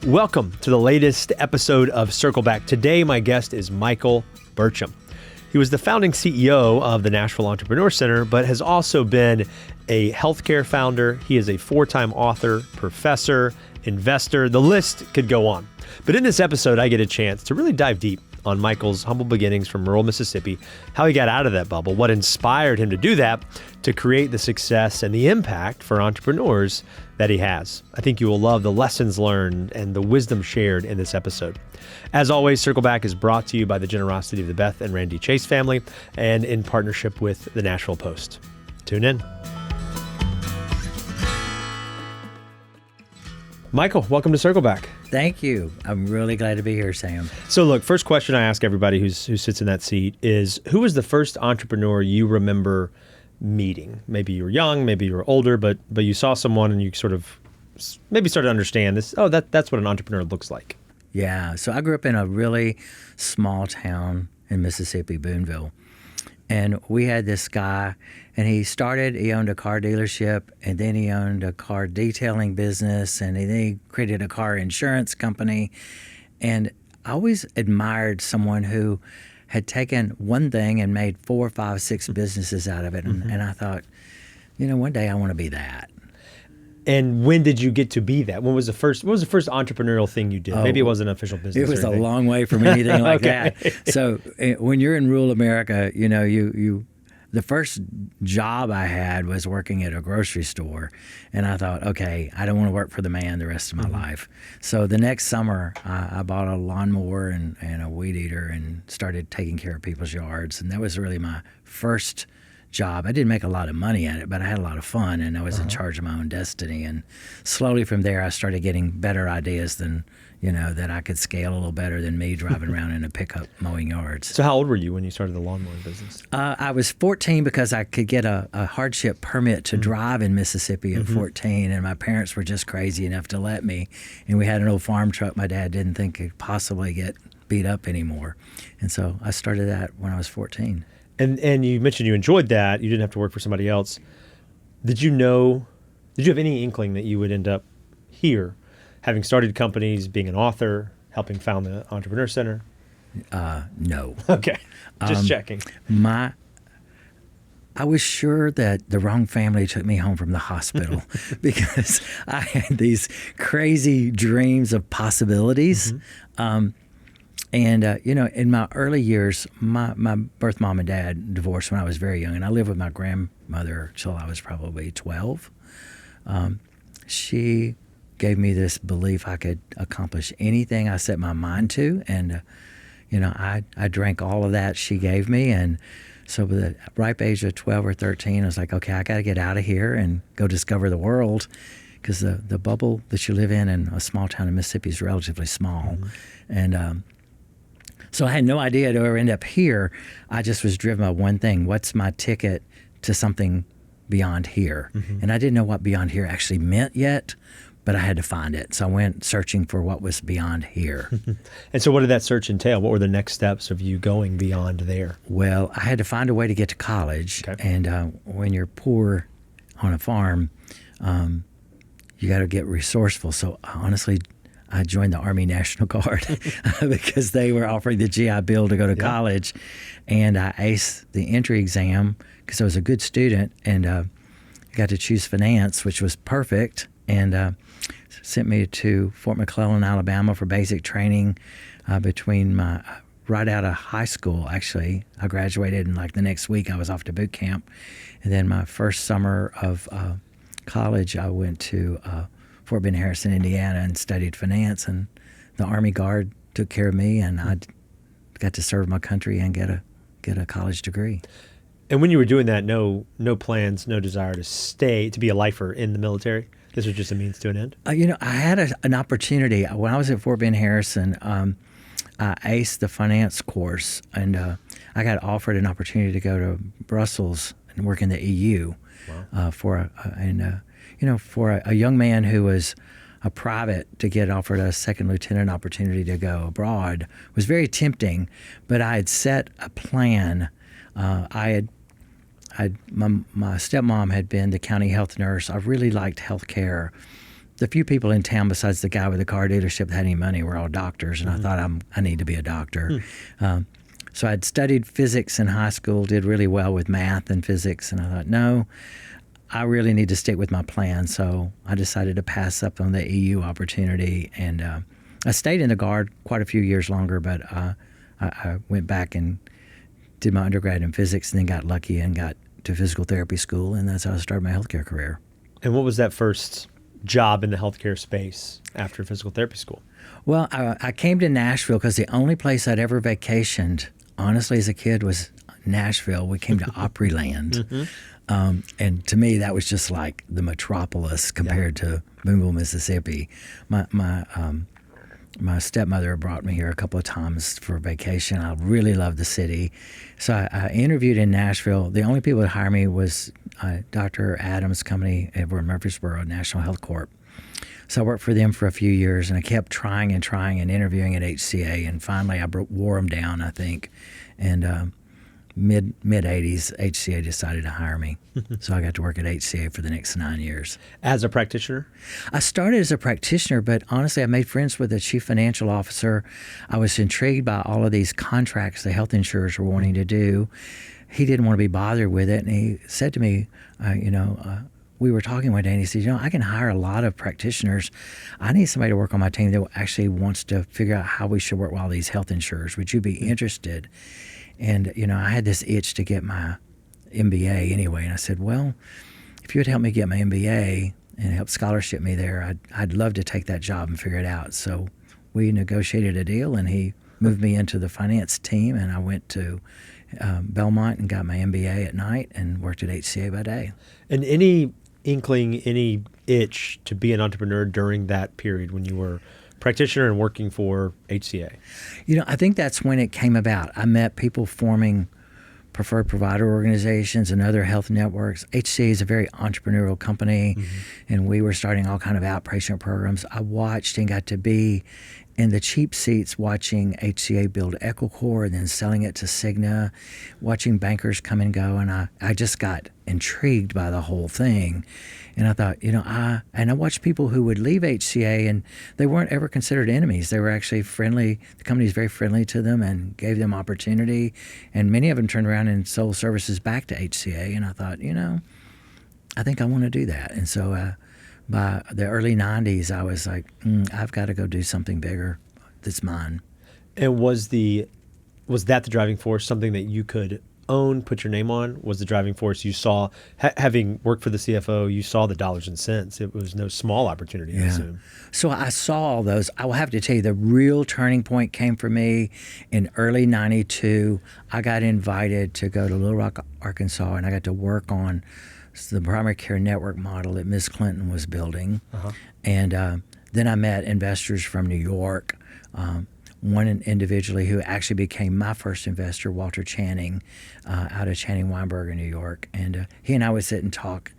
Welcome to the latest episode of Circle Back. Today, my guest is Michael Burcham. He was the founding CEO of the Nashville Entrepreneur Center, but has also been a healthcare founder. He is a 4-time author, professor, investor. The list could go on. But in this episode, I get a chance to really dive deep on Michael's humble beginnings from rural Mississippi, how he got out of that bubble, what inspired him to do that, to create the success and the impact for entrepreneurs that he has. I think you will love the lessons learned and the wisdom shared in this episode. As always, Circle Back is brought to you by the generosity of the Beth and Randy Chase family and in partnership with the Nashville Post. Tune in. Michael, welcome to Circle Back. Thank you. I'm really glad to be here, Sam. So look, first question I ask everybody who sits in that seat is, who was the first entrepreneur you remember meeting? Maybe you were young, maybe you were older, but you saw someone and you sort of maybe started to understand this. Oh, that's what an entrepreneur looks like. Yeah. So I grew up in a really small town in Mississippi, Boonville. And we had this guy, and he owned a car dealership, and then he owned a car detailing business, and then he created a car insurance company. And I always admired someone who had taken one thing and made 4, 5, 6 businesses out of it. And I thought, one day I want to be that. And when did you get to be that? What was the first entrepreneurial thing you did? Maybe it wasn't an official business. It was a long way from anything like Okay. that. So when you're in rural America, the first job I had was working at a grocery store. And I thought, okay, I don't want to work for the man the rest of my life. So the next summer, I bought a lawnmower and a weed eater and started taking care of people's yards. And that was really my first job. I didn't make a lot of money at it, but I had a lot of fun, and I was in charge of my own destiny. And slowly from there, I started getting better ideas than, that I could scale a little better than me driving around in a pickup mowing yards. So how old were you when you started the lawnmower business? I was 14 because I could get a hardship permit to drive in Mississippi at 14, and my parents were just crazy enough to let me. And we had an old farm truck my dad didn't think could possibly get beat up anymore. And so I started that when I was 14. And you mentioned you enjoyed that. You didn't have to work for somebody else. Did you have any inkling that you would end up here, having started companies, being an author, helping found the Entrepreneur Center? No. Okay, just checking. I was sure that the wrong family took me home from the hospital because I had these crazy dreams of possibilities. And, in my early years, my birth mom and dad divorced when I was very young, and I lived with my grandmother till I was probably 12. She gave me this belief I could accomplish anything I set my mind to, and, I drank all of that she gave me. And so by the ripe age of 12 or 13, I was like, okay, I got to get out of here and go discover the world, because the bubble that you live in a small town in Mississippi is relatively small. And so I had no idea I'd ever end up here. I just was driven by one thing. What's my ticket to something beyond here? And I didn't know what beyond here actually meant yet, but I had to find it. So I went searching for what was beyond here. And so what did that search entail? What were the next steps of you going beyond there? Well, I had to find a way to get to college. Okay. And when you're poor on a farm, you got to get resourceful. So honestly, I joined the Army National Guard because they were offering the GI Bill to go to college. And I aced the entry exam because I was a good student, and got to choose finance, which was perfect, and sent me to Fort McClellan, Alabama for basic training right out of high school, actually. I graduated, and like the next week I was off to boot camp. And then my first summer of college, I went to Fort Bend Harrison, Indiana, and studied finance, and the Army Guard took care of me, and I got to serve my country and get a college degree. And when you were doing that, no plans, no desire to be a lifer in the military? This was just a means to an end? I had an opportunity. When I was at Fort Bend Harrison, I aced the finance course, and I got offered an opportunity to go to Brussels and work in the EU. Wow. For a young man who was a private to get offered a second lieutenant opportunity to go abroad was very tempting, but I had set a plan. My stepmom had been the county health nurse. I really liked health care, the few people in town besides the guy with the car dealership that had any money were all doctors, and I thought I need to be a doctor. So I'd studied physics in high school, did really well with math and physics, and I thought, no, I really need to stick with my plan. So I decided to pass up on the EU opportunity, and I stayed in the Guard quite a few years longer, but I went back and did my undergrad in physics, and then got lucky and got to physical therapy school, and that's how I started my healthcare career. And what was that first job in the healthcare space after physical therapy school? Well, I came to Nashville because the only place I'd ever vacationed, honestly, as a kid, was Nashville. We came to Opryland. And to me, that was just like the metropolis compared to Boonville, Mississippi. My stepmother brought me here a couple of times for vacation. I really loved the city. So I interviewed in Nashville. The only people that hired me was Dr. Adams' company over in Murfreesboro, National Health Corp. So I worked for them for a few years, and I kept trying and interviewing at HCA. And finally, I wore them down, I think. And mid-'80s, HCA decided to hire me. So I got to work at HCA for the next 9 years. As a practitioner? I started as a practitioner, but honestly, I made friends with the chief financial officer. I was intrigued by all of these contracts the health insurers were wanting to do. He didn't want to be bothered with it, and he said to me, we were talking one day, and he said, I can hire a lot of practitioners. I need somebody to work on my team that actually wants to figure out how we should work with all these health insurers. Would you be interested? And, I had this itch to get my MBA anyway. And I said, well, if you would help me get my MBA and help scholarship me there, I'd love to take that job and figure it out. So we negotiated a deal, and he moved me into the finance team, and I went to Belmont and got my MBA at night and worked at HCA by day. And any inkling, any itch to be an entrepreneur during that period when you were practitioner and working for HCA? I think that's when it came about. I met people forming preferred provider organizations and other health networks. HCA is a very entrepreneurial company, and we were starting all kind of outpatient programs. I watched and got to be in the cheap seats watching HCA build EquiCore and then selling it to Cigna, watching bankers come and go, and I just got intrigued by the whole thing. And I thought, I watched people who would leave HCA, and they weren't ever considered enemies. They were actually friendly. The company was very friendly to them and gave them opportunity. And many of them turned around and sold services back to HCA. And I thought, I think I want to do that. And so by the early 90s, I was like, I've got to go do something bigger that's mine. And was that the driving force, something that you could own, put your name on? Was the driving force you saw, having worked for the CFO, you saw the dollars and cents. It was no small opportunity, I assume. So I saw all those. I will have to tell you, the real turning point came for me in early 92. I got invited to go to Little Rock, Arkansas, and I got to work on the primary care network model that Ms. Clinton was building. And then I met investors from New York, one individually who actually became my first investor, Walter Channing, out of Channing Weinberger, New York. And he and I would sit and talk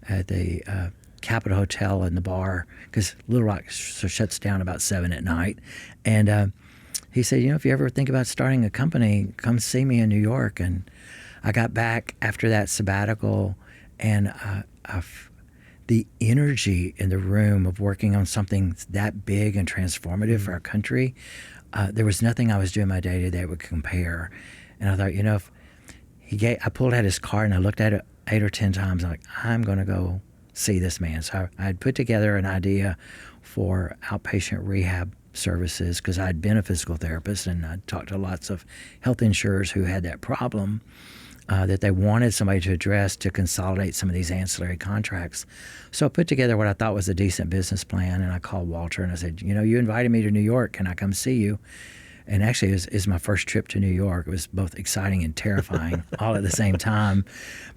at the Capitol Hotel in the bar, because Little Rock shuts down about 7 at night. And he said, if you ever think about starting a company, come see me in New York. And I got back after that sabbatical, and the energy in the room of working on something that big and transformative for our country, there was nothing I was doing my day to day that would compare. And I thought, if I pulled out his card and I looked at it 8 or 10 times, I'm like, I'm going to go see this man. So I had put together an idea for outpatient rehab services, because I'd been a physical therapist and I'd talked to lots of health insurers who had that problem. That they wanted somebody to address to consolidate some of these ancillary contracts. So I put together what I thought was a decent business plan, and I called Walter and I said, you invited me to New York. Can I come see you? And actually, it was my first trip to New York. It was both exciting and terrifying all at the same time.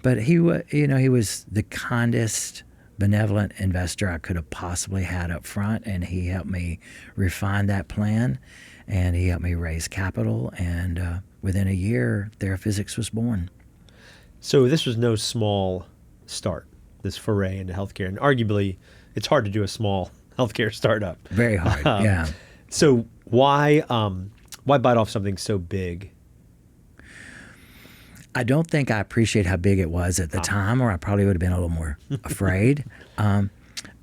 But he was the kindest, benevolent investor I could have possibly had up front, and he helped me refine that plan, and he helped me raise capital, and within a year, Teraphysics was born. So this was no small start, this foray into healthcare. And arguably, it's hard to do a small healthcare startup. Very hard, yeah. So why bite off something so big? I don't think I appreciate how big it was at the time, or I probably would have been a little more afraid.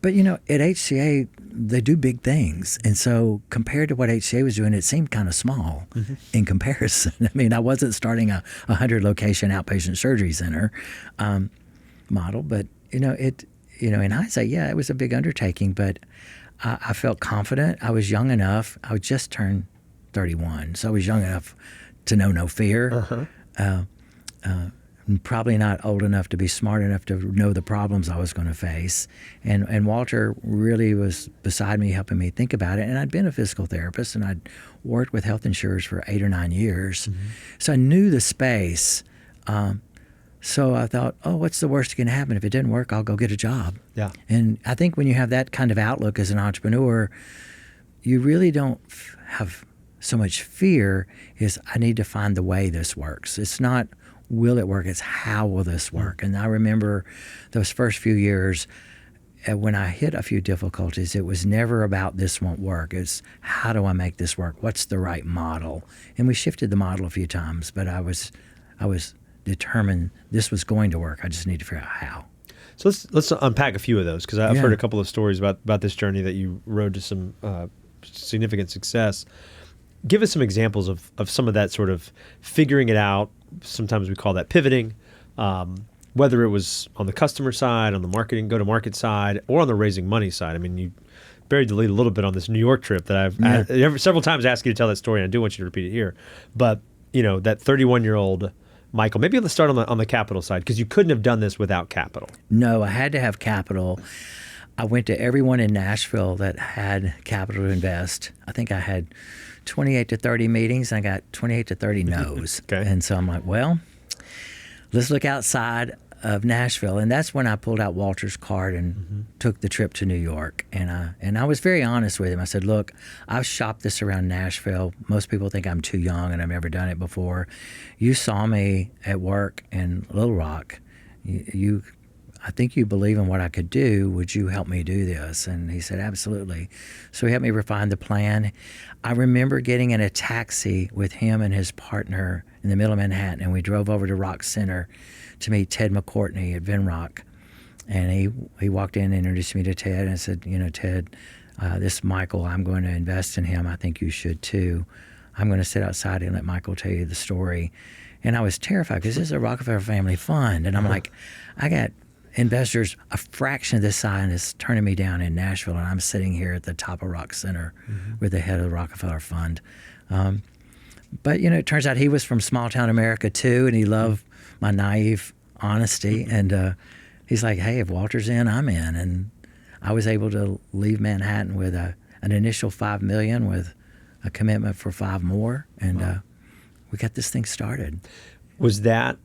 But, at HCA, they do big things. And so compared to what HCA was doing, it seemed kind of small in comparison. I mean, I wasn't starting a 100-location outpatient surgery center model. But, in hindsight, yeah, it was a big undertaking. But I felt confident. I was young enough. I would just turn 31. So I was young enough to know no fear. Probably not old enough to be smart enough to know the problems I was going to face. And Walter really was beside me, helping me think about it. And I'd been a physical therapist, and I'd worked with health insurers for 8 or 9 years. So I knew the space. So I thought, what's the worst that can happen? If it didn't work, I'll go get a job. Yeah. And I think when you have that kind of outlook as an entrepreneur, you really don't have so much fear. Is I need to find the way this works. It's not will it work? It's how will this work? And I remember those first few years when I hit a few difficulties, it was never about this won't work. It's how do I make this work? What's the right model? And we shifted the model a few times, but I was determined this was going to work. I just need to figure out how. So let's unpack a few of those, because I've heard a couple of stories about this journey that you rode to some significant success. Give us some examples of some of that sort of figuring it out. Sometimes we call that pivoting, whether it was on the customer side, on the marketing, go-to-market side, or on the raising money side. I mean, you buried the lead a little bit on this New York trip that I've several times asked you to tell that story, and I do want you to repeat it here. But, that 31-year-old Michael, maybe let's start on the capital side, because you couldn't have done this without capital. No, I had to have capital. I went to everyone in Nashville that had capital to invest. I think I had 28 to 30 meetings, and I got 28 to 30 no's. Okay. And so I'm like, well, let's look outside of Nashville. And that's when I pulled out Walter's card and took the trip to New York. And I was very honest with him. I said, look, I've shopped this around Nashville. Most people think I'm too young and I've never done it before. You saw me at work in Little Rock. I think you believe in what I could do. Would you help me do this? And he said, absolutely. So he helped me refine the plan. I remember getting in a taxi with him and his partner in the middle of Manhattan, and we drove over to Rock Center to meet Ted McCourtney at Venrock. And he walked in and introduced me to Ted and said, Ted, this Michael, I'm going to invest in him. I think you should too. I'm going to sit outside and let Michael tell you the story. And I was terrified because this is a Rockefeller family fund. And I'm like, I got investors a fraction of this size is turning me down in Nashville, and I'm sitting here at the top of Rock Center with the head of the Rockefeller Fund. But it turns out he was from small town America too, and he loved my naive honesty. And he's like, "Hey, if Walter's in, I'm in." And I was able to leave Manhattan with an initial $5 million with a commitment for 5 more, and we got this thing started. Was that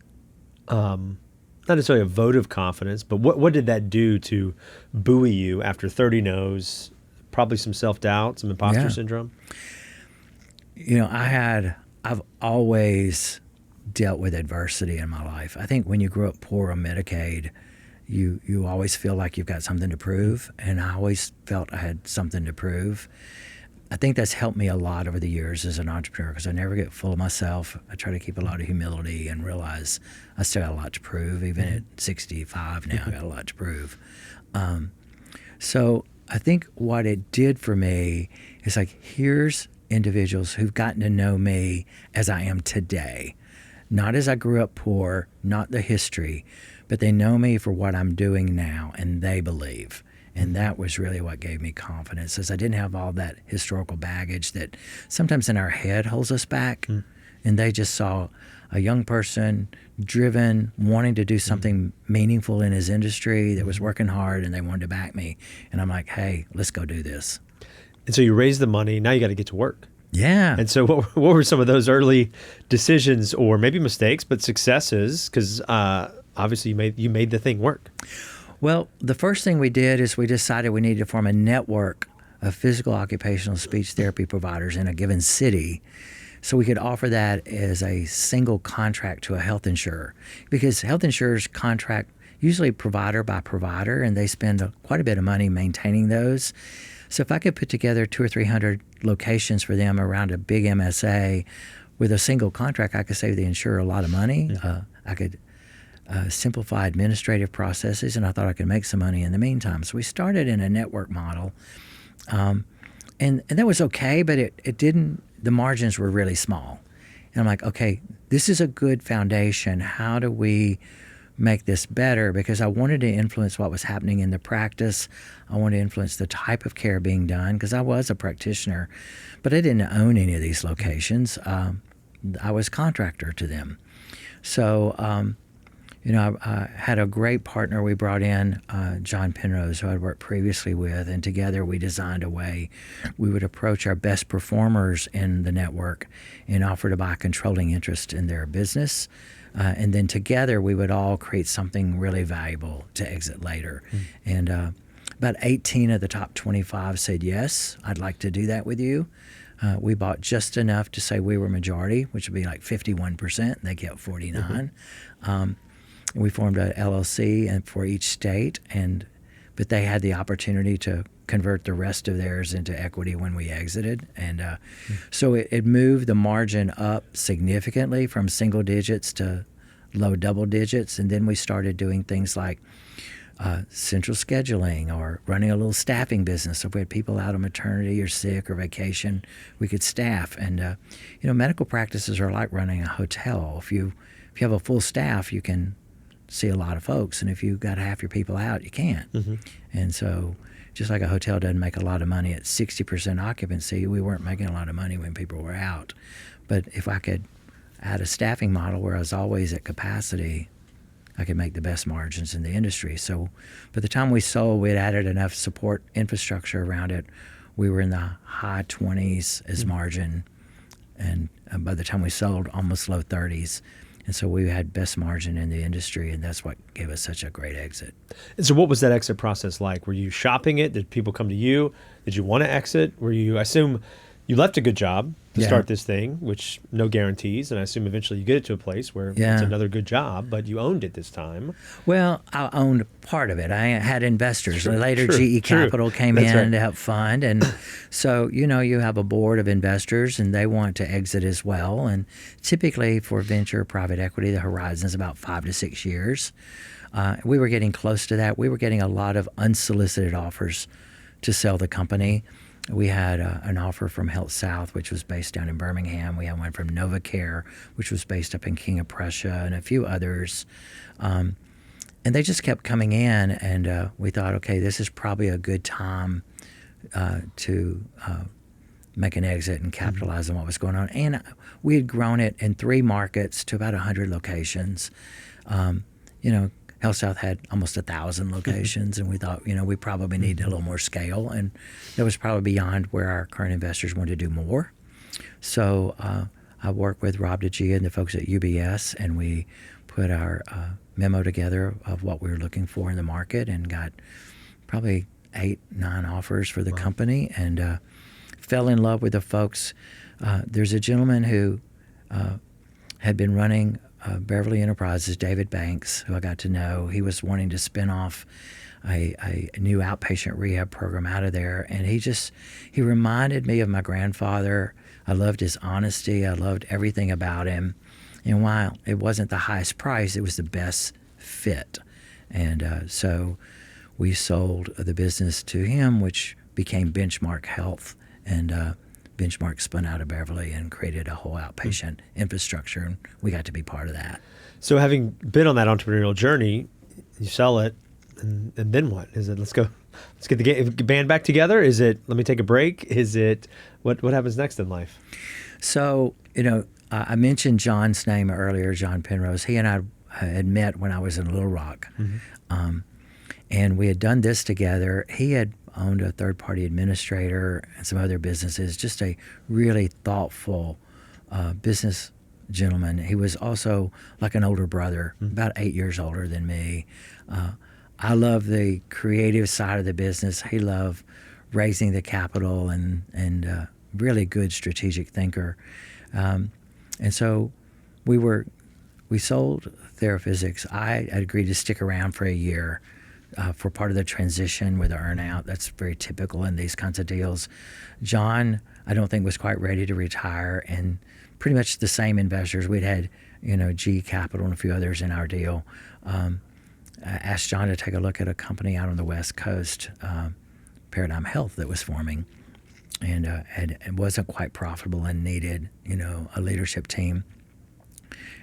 not necessarily a vote of confidence, but what did that do to buoy you after 30 no's, probably some self-doubt, some imposter syndrome? I've always dealt with adversity in my life. I think when you grew up poor on Medicaid, you always feel like you've got something to prove, and I always felt I had something to prove. I think that's helped me a lot over the years as an entrepreneur, because I never get full of myself. I try to keep a lot of humility and realize I still got a lot to prove. Even at 65 now, I got a lot to prove. So I think what it did for me is like, here's individuals who've gotten to know me as I am today. Not as I grew up poor, not the history, but they know me for what I'm doing now, and they believe. And that was really what gave me confidence, is I didn't have all that historical baggage that sometimes in our head holds us back. And they just saw a young person driven, wanting to do something meaningful in his industry, that was working hard, and they wanted to back me. And I'm like, hey, let's go do this. And so you raised the money. Now you got to get to work. Yeah. And so what were some of those early decisions, or maybe mistakes, but successes? Because obviously you made the thing work. Well, the first thing we did is we decided we needed to form a network of physical occupational speech therapy providers in a given city, so we could offer that as a single contract to a health insurer. Because health insurers contract usually provider by provider, and they spend quite a bit of money maintaining those. So if I could put together 200 or 300 locations for them around a big MSA with a single contract, I could save the insurer a lot of money. I could simplify administrative processes, and I thought I could make some money in the meantime. So we started in a network model, and that was okay, but it didn't. The margins were really small, and I'm like, okay, this is a good foundation. How do we make this better? Because I wanted to influence what was happening in the practice. I wanted to influence the type of care being done, because I was a practitioner, but I didn't own any of these locations. I was contractor to them. So, I had a great partner. We brought in John Penrose, who I'd worked previously with, and together we designed a way we would approach our best performers in the network and offer to buy controlling interest in their business. And then together we would all create something really valuable to exit later. And about 18 of the top 25 said, yes, I'd like to do that with you. We bought just enough to say we were majority, which would be like 51%. And they kept 49. We formed a LLC and for each state, but they had the opportunity to convert the rest of theirs into equity when we exited. And so it moved the margin up significantly from single digits to low double digits. And then we started doing things like central scheduling or running a little staffing business. If we had people out on maternity or sick or vacation, we could staff. And, medical practices are like running a hotel. If you have a full staff, you can see a lot of folks. And if you've got half your people out, you can't. And so just like a hotel doesn't make a lot of money at 60% occupancy, we weren't making a lot of money when people were out. But if I could add a staffing model where I was always at capacity, I could make the best margins in the industry. So by the time we sold, we had added enough support infrastructure around it. We were in the high 20s as margin. And by the time we sold, almost low 30s. And so we had best margin in the industry, and that's what gave us such a great exit. And so what was that exit process like? Were you shopping it? Did people come to you? Did you want to exit? I assume you left a good job to start this thing, which no guarantees, and I assume eventually you get it to a place where it's another good job, but you owned it this time. Well, I owned part of it. I had investors. Later, GE Capital came in to help fund, and so you have a board of investors, and they want to exit as well. And typically for venture private equity, the horizon is about 5 to 6 years. We were getting close to that. We were getting a lot of unsolicited offers to sell the company. We had an offer from Health South, which was based down in Birmingham. We had one from NovaCare, which was based up in King of Prussia, and a few others. And they just kept coming in, and we thought, okay, this is probably a good time to make an exit and capitalize on what was going on. And we had grown it in 3 markets to about 100 locations. Health South had almost 1,000 locations, and we thought, we probably need a little more scale, and that was probably beyond where our current investors wanted to do more. So I worked with Rob DeGia and the folks at UBS, and we put our memo together of what we were looking for in the market, and got probably 8, 9 offers for the company, and fell in love with the folks. There's a gentleman who had been running Beverly Enterprises, David Banks, who I got to know. He was wanting to spin off a new outpatient rehab program out of there, and he reminded me of my grandfather. I loved his honesty. I loved everything about him. And while it wasn't the highest price, it was the best fit. And so we sold the business to him, which became Benchmark Health, and Benchmark spun out of Beverly and created a whole outpatient infrastructure, and we got to be part of that. So having been on that entrepreneurial journey, you sell it, and then what? Is it let's get the band back together? Is it let me take a break? Is it what happens next in life? So I mentioned John's name earlier, John Penrose. He and I had met when I was in Little Rock, and we had done this together. He had owned a third-party administrator and some other businesses, just a really thoughtful business gentleman. He was also like an older brother, about 8 years older than me. I love the creative side of the business. He loved raising the capital and really good strategic thinker. And so we sold Teraphysics. I agreed to stick around for a year for part of the transition with the earnout. That's very typical in these kinds of deals. John, I don't think, was quite ready to retire, and pretty much the same investors. We'd had, GE Capital and a few others in our deal. I asked John to take a look at a company out on the West Coast, Paradigm Health, that was forming, and it wasn't quite profitable and needed, a leadership team.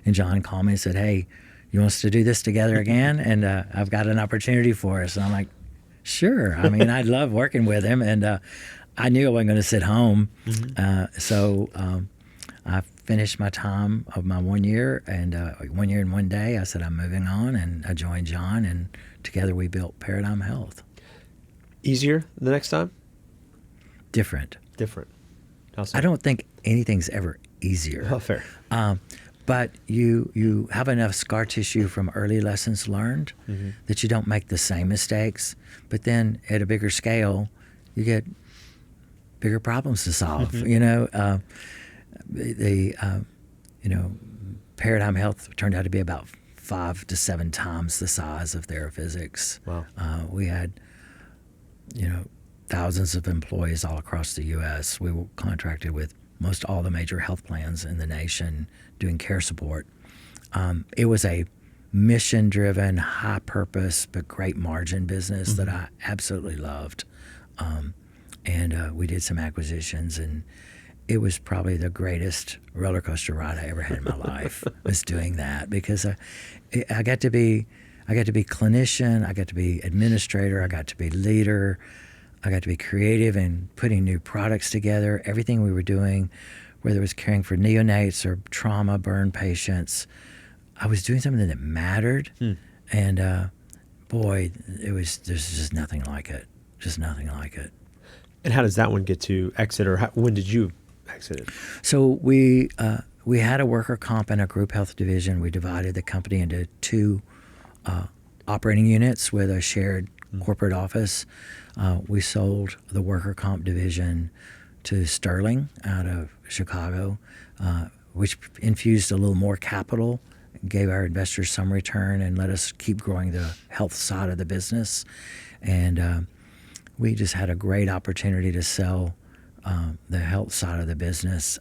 And John called me and said, "Hey, you want us to do this together again? And I've got an opportunity for us." And I'm like, "Sure." I mean, I love working with him, and I knew I wasn't going to sit home. So I finished my time of my 1 year, and 1 year and 1 day, I said, I'm moving on, and I joined John, and together we built Paradigm Health. Easier the next time? Different. How so? I don't think anything's ever easier. Oh, fair. But you have enough scar tissue from early lessons learned that you don't make the same mistakes. But then at a bigger scale, you get bigger problems to solve. Paradigm Health turned out to be about 5 to 7 times the size of Teraphysics. Wow. We had, thousands of employees all across the U.S. We were contracted with most all the major health plans in the nation doing care support. It was a mission-driven, high-purpose, but great margin business that I absolutely loved. And we did some acquisitions, and it was probably the greatest roller coaster ride I ever had in my life, was doing that, because I got to be clinician, I got to be administrator, I got to be leader, I got to be creative and putting new products together. Everything we were doing, whether it was caring for neonates or trauma burn patients, I was doing something that mattered. And boy, there's just nothing like it. Just nothing like it. And how does that one get to exit, or when did you exit it? So we had a worker comp and a group health division. We divided the company into 2 operating units with a shared corporate office. We sold the worker comp division to Sterling out of Chicago, which infused a little more capital, gave our investors some return, and let us keep growing the health side of the business. And we just had a great opportunity to sell the health side of the business.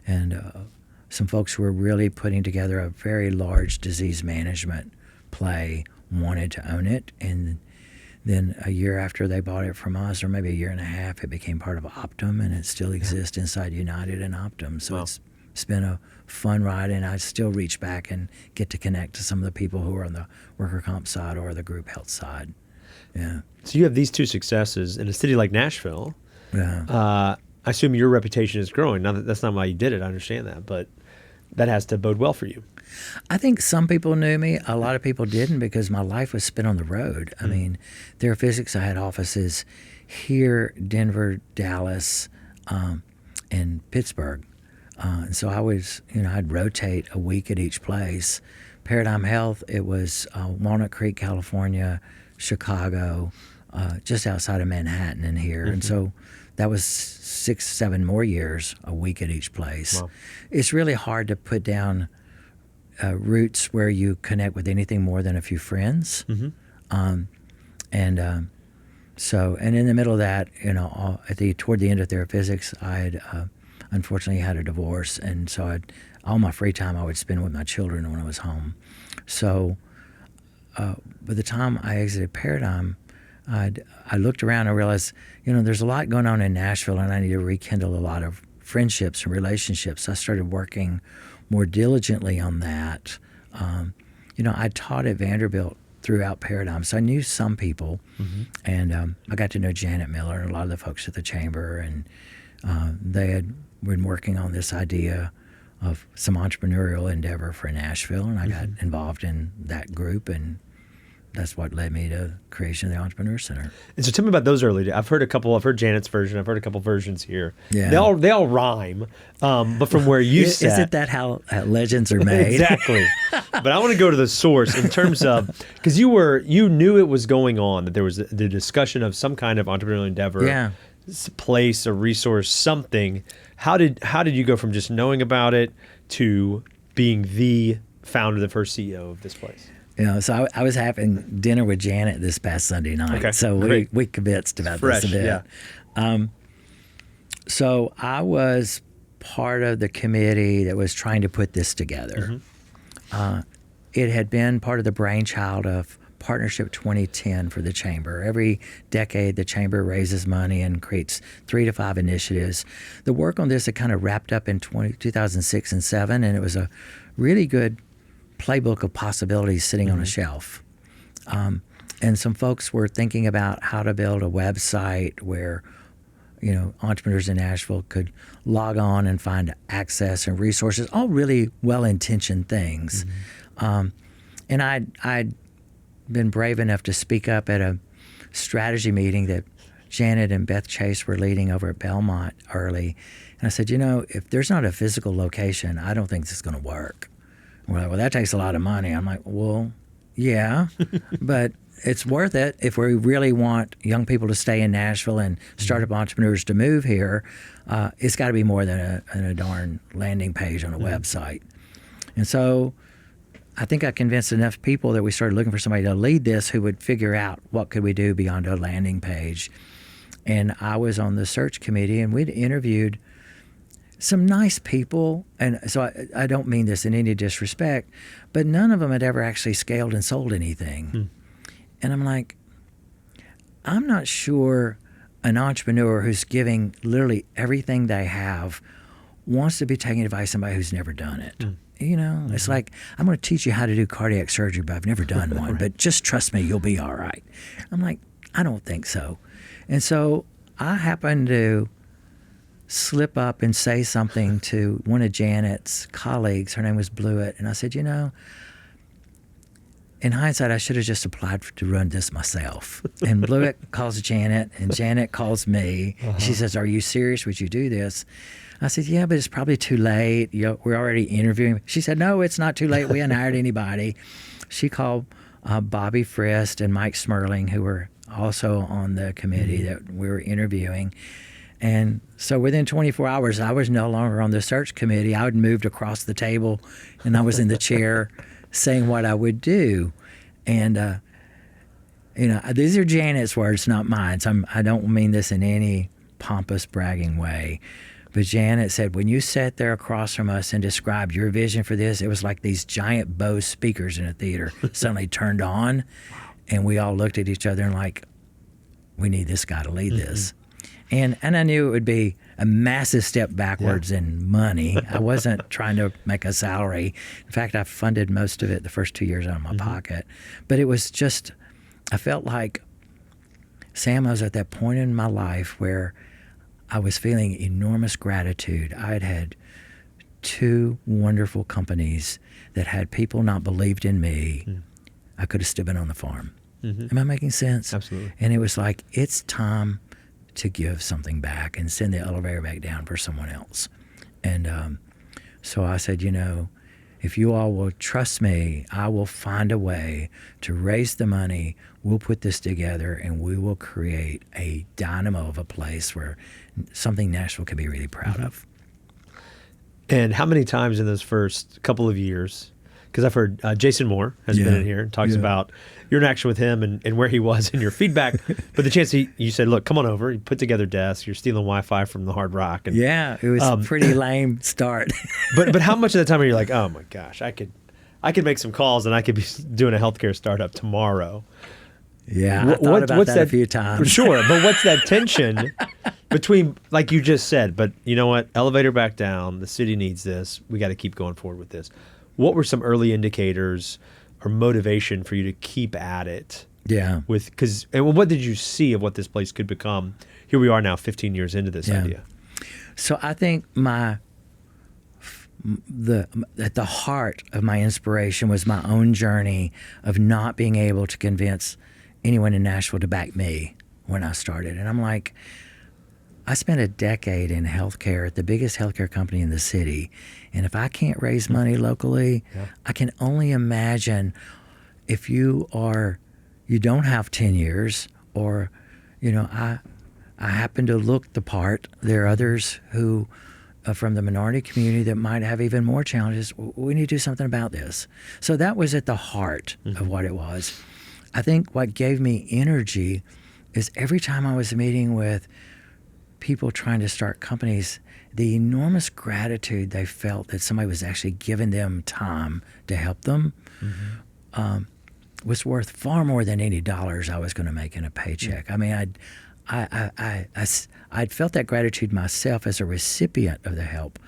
And some folks who were really putting together a very large disease management play wanted to own it. And then a year after they bought it from us, or maybe a year and a half, it became part of Optum, and it still exists inside United and Optum. So it's been a fun ride, and I still reach back and get to connect to some of the people who are on the worker comp side or the group health side. Yeah. So you have these 2 successes in a city like Nashville. Yeah. I assume your reputation is growing. Now, that's not why you did it. I understand that, but that has to bode well for you. I think some people knew me. A lot of people didn't, because my life was spent on the road. I mean, Teraphysics, I had offices here, Denver, Dallas, and Pittsburgh. And so I was, I'd rotate a week at each place. Paradigm Health, it was Walnut Creek, California, Chicago, just outside of Manhattan and here. And so that was 6, 7 more years a week at each place. Wow. It's really hard to put down roots where you connect with anything more than a few friends. And in the middle of that, toward the end of Teraphysics, I had unfortunately had a divorce, and so all my free time I would spend with my children when I was home. So by the time I exited Paradigm, I looked around and realized, there's a lot going on in Nashville, and I need to rekindle a lot of friendships and relationships. I started working more diligently on that. I taught at Vanderbilt throughout Paradigm, so I knew some people, and I got to know Janet Miller and a lot of the folks at the chamber, and they had been working on this idea of some entrepreneurial endeavor for Nashville, and I got involved in that group, and that's what led me to creation of the Entrepreneur Center. And so tell me about those early days. I've heard Janet's version. I've heard a couple versions here. Yeah. They all rhyme, but from where you sat. Isn't that how legends are made? Exactly. But I want to go to the source in terms of, because you knew it was going on, that there was the discussion of some kind of entrepreneurial endeavor, place, a resource, something. How did you go from just knowing about it to being the founder, the first CEO of this place? So I was having dinner with Janet this past Sunday night. Okay, so we convinced about this a bit. Yeah. So I was part of the committee that was trying to put this together. it had been part of the brainchild of Partnership 2010 for the Chamber. Every decade, the Chamber raises money and creates 3 to 5 initiatives. The work on this had kind of wrapped up in 2006 and 2007, and it was a really good playbook of possibilities sitting on a shelf. And some folks were thinking about how to build a website where, entrepreneurs in Nashville could log on and find access and resources, all really well-intentioned things. And I'd been brave enough to speak up at a strategy meeting that Janet and Beth Chase were leading over at Belmont early. And I said, if there's not a physical location, I don't think this is going to work. And we're like, well, that takes a lot of money. I'm like, well, yeah, but it's worth it if we really want young people to stay in Nashville and startup entrepreneurs to move here. It's got to be more than a darn landing page on a website. And so I think I convinced enough people that we started looking for somebody to lead this who would figure out what could we do beyond a landing page. And I was on the search committee, and we'd interviewed some nice people. And so I don't mean this in any disrespect, but none of them had ever actually scaled and sold anything. And I'm like, I'm not sure an entrepreneur who's giving literally everything they have wants to be taking advice from somebody who's never done it. It's like, I'm going to teach you how to do cardiac surgery, but I've never done one. But just trust me, you'll be all right. I'm like, I don't think so. And so I happened to slip up and say something to one of Janet's colleagues. Her name was Blewett. And I said, in hindsight, I should have just applied to run this myself. And Blewett calls Janet, and Janet calls me. She says, are you serious? Would you do this? I said, yeah, but it's probably too late. We're already interviewing. She said, no, it's not too late. We hadn't hired anybody. She called Bobby Frist and Mike Smerling, who were also on the committee that we were interviewing. And so within 24 hours, I was no longer on the search committee. I had moved across the table, and I was in the chair saying what I would do. And, these are Janet's words, not mine. So I don't mean this in any pompous bragging way. But Janet said, when you sat there across from us and described your vision for this, it was like these giant Bose speakers in a theater suddenly turned on, and we all looked at each other and like, we need this guy to lead this. And I knew it would be a massive step backwards in money. I wasn't trying to make a salary. In fact, I funded most of it the first 2 years out of my pocket. But it was just, I felt like, Sam, I was at that point in my life where I was feeling enormous gratitude. I had had 2 wonderful companies that had people not believed in me. I could have still been on the farm. Am I making sense? Absolutely. And it was like, it's time to give something back and send the elevator back down for someone else. And so I said, if you all will trust me, I will find a way to raise the money. We'll put this together, and we will create a dynamo of a place where something Nashville can be really proud of. And how many times in those first couple of years, because I've heard Jason Moore has been in here and talks about your interaction with him and where he was in your feedback. But the chance you said, look, come on over. You put together desks. You're stealing Wi-Fi from the Hard Rock. And, it was a pretty lame start. but how much of the time are you like, oh my gosh, I could make some calls and I could be doing a healthcare startup tomorrow. Yeah, I thought about that a few times. Sure, but what's that tension between, like you just said, but you know what, elevator back down, the city needs this, we got to keep going forward with this. What were some early indicators or motivation for you to keep at it? Yeah. And what did you see of what this place could become? Here we are now 15 years into this idea. So I think at the heart of my inspiration was my own journey of not being able to convince anyone in Nashville to back me when I started. And I'm like, I spent a decade in healthcare at the biggest healthcare company in the city. And if I can't raise money locally, I can only imagine if you don't have 10 years or, I happen to look the part. There are others who from the minority community that might have even more challenges. We need to do something about this. So that was at the heart of what it was. I think what gave me energy is every time I was meeting with people trying to start companies, the enormous gratitude they felt that somebody was actually giving them time to help them was worth far more than any dollars I was going to make in a paycheck. I mean, I'd felt that gratitude myself as a recipient of the help.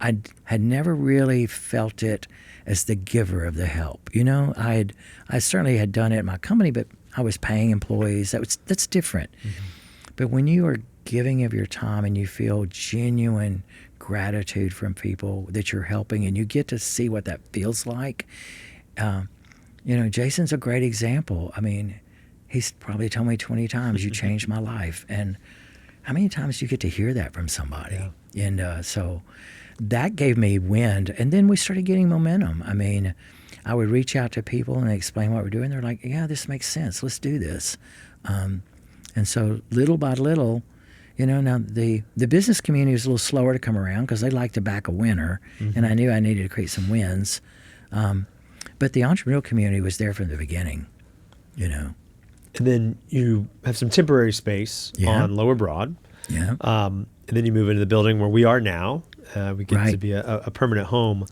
I had never really felt it as the giver of the help. You know, I certainly had done it in my company, but I was paying employees. That's different. But when you are giving of your time and you feel genuine gratitude from people that you're helping, and you get to see what that feels like, you know, Jason's a great example. I mean, he's probably told me 20 times, you changed my life. And how many times do you get to hear that from somebody? Yeah. And so that gave me wind. And then we started getting momentum. I mean, I would reach out to people and explain what we're doing. They're like, yeah, this makes sense. Let's do this. And so little by little, you know, now the business community was a little slower to come around because they like to back a winner. And I knew I needed to create some wins. But the entrepreneurial community was there from the beginning, you know. And then you have some temporary space on Lower Broad. Yeah. And then you move into the building where we are now. We get to be a permanent home.